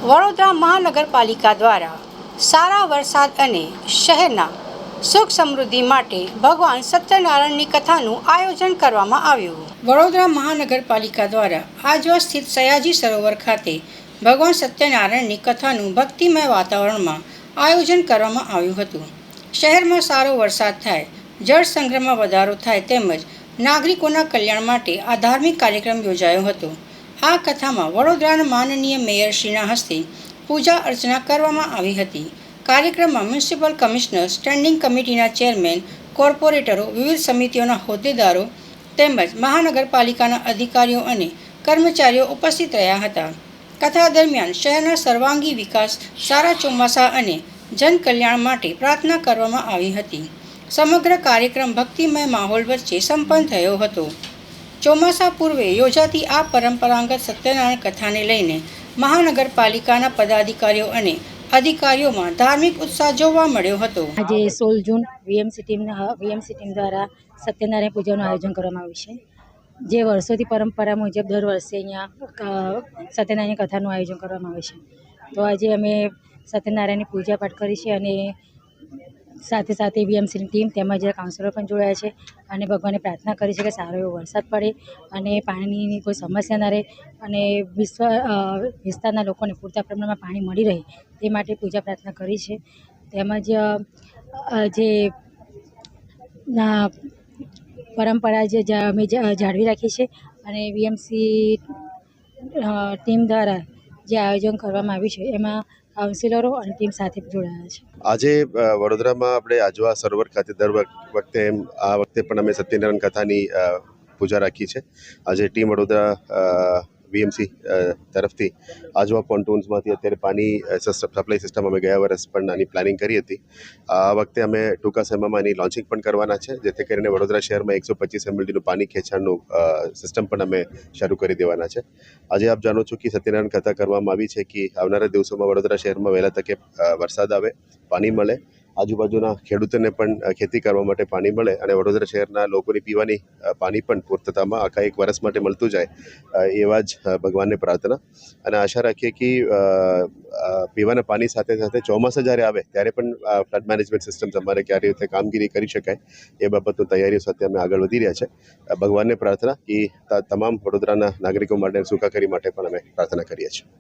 વડોદરા મહાનગરપાલિકા દ્વારા સારા વરસાદ અને શહેરના સુખ સમૃદ્ધિ માટે ભગવાન સત્યનારાયણની કથાનું આયોજન કરવામાં આવ્યું. વડોદરા મહાનગરપાલિકા દ્વારા આજવા સ્થિત સયાજી સરોવર ખાતે ભગવાન સત્યનારાયણની કથાનું ભક્તિમય વાતાવરણમાં આયોજન કરવામાં આવ્યું હતું. શહેરમાં સારો વરસાદ થાય, જળ સંગ્રહમાં વધારો થાય તેમજ નાગરિકોના કલ્યાણ માટે આ ધાર્મિક કાર્યક્રમ યોજાયો હતો. આ કથામાં વડોદરાના માનનીય મેયરશ્રીના હસ્તે પૂજા અર્ચના કરવામાં આવી હતી. કાર્યક્રમમાં મ્યુનિસિપલ કમિશનર, સ્ટેન્ડિંગ કમિટીના ચેરમેન, કોર્પોરેટરો, વિવિધ સમિતિઓના હોદ્દેદારો તેમજ મહાનગરપાલિકાના અધિકારીઓ અને કર્મચારીઓ ઉપસ્થિત રહ્યા હતા. કથા દરમિયાન શહેરના સર્વાંગી વિકાસ, સારા ચોમાસા અને જનકલ્યાણ માટે પ્રાર્થના કરવામાં આવી હતી. સમગ્ર કાર્યક્રમ ભક્તિમય માહોલ વચ્ચે સંપન્ન થયો હતો. ચોમાસા પૂર્વે યોજાતી આ પરંપરાગત સત્યનારાયણ કથાને લઈને મહાનગરપાલિકાના પદાધિકારીઓ અને અધિકારીઓમાં ધાર્મિક ઉત્સાહ જોવા મળ્યો હતો. આજે 16 જૂન વીએમસી ટીમ દ્વારા સત્યનારાયણ પૂજાનું આયોજન કરવામાં આવ્યું છે. જે વર્ષોથી પરંપરા મુજબ દર વર્ષે અહીંયા સત્યનારાયણ કથાનું આયોજન કરવામાં આવે છે. તો આજે અમે સત્યનારાયણની પૂજા પાઠ કરી છે અને સાથે સાથે વીએમસીની ટીમ તેમજ કાઉન્સિલરો પણ જોડાયા છે અને ભગવાનને પ્રાર્થના કરી છે કે સારો એવો વરસાદ પડે અને પાણીની કોઈ સમસ્યા ન રહે અને વિસ્તારના લોકોને પૂરતા પ્રમાણમાં પાણી મળી રહે તે માટે પૂજા પ્રાર્થના કરી છે. તેમજ જે પરંપરા અમે જાળવી રાખી છે અને વીએમસી ટીમ દ્વારા જે આયોજન કરવામાં આવ્યું છે એમાં કાઉન્સિલરો અને ટીમ સાથે જોડાયા છે. આજે વડોદરામાં આપણે આજવા સરોવર ખાતે દર વખતે આ વખતે પણ અમે સત્યનારાયણ કથાની પૂજા રાખી છે. આજે ટીમ વડોદરા વીએમસી તરફથી આજવા પોન્ટૂન્સમાંથી અત્યારે પાણી સપ્લાય સિસ્ટમ અમે ગયા વર્ષ પણ આની પ્લાનિંગ કરી હતી. આ વખતે અમે ટૂંકા સમયમાં એની લોન્ચિંગ પણ કરવાના છે, જેથી કરીને વડોદરા શહેરમાં 125 MLDનું પાણી ખેંચાણનું સિસ્ટમ પણ અમે શરૂ કરી દેવાના છે. આજે આપ જાણો છો કે સત્યનારાયણ કથા કરવામાં આવી છે કે આવનારા દિવસોમાં વડોદરા શહેરમાં વહેલા તકે વરસાદ આવે, પાણી મળે, આજુબાજુના ખેડૂતોને પણ ખેતી કરવા માટે પાણી મળે અને વડોદરા શહેરના લોકોની પીવાની પાણી પણ પૂર્તતામાં આખા એક વર્ષ માટે મળતું જાય એવા જ ભગવાનને પ્રાર્થના અને આશા રાખીએ કે પીવાના પાણી સાથે સાથે ચોમાસા જ્યારે આવે ત્યારે પણ ફ્લડ મેનેજમેન્ટ સિસ્ટમ અમારે ક્યારે રીતે કામગીરી કરી શકાય એ બાબતની તૈયારીઓ સાથે અમે આગળ વધી રહ્યા છે. ભગવાનને પ્રાર્થના કે તમામ વડોદરાના નાગરિકો માટે સુખાકારી માટે પણ અમે પ્રાર્થના કરીએ છીએ.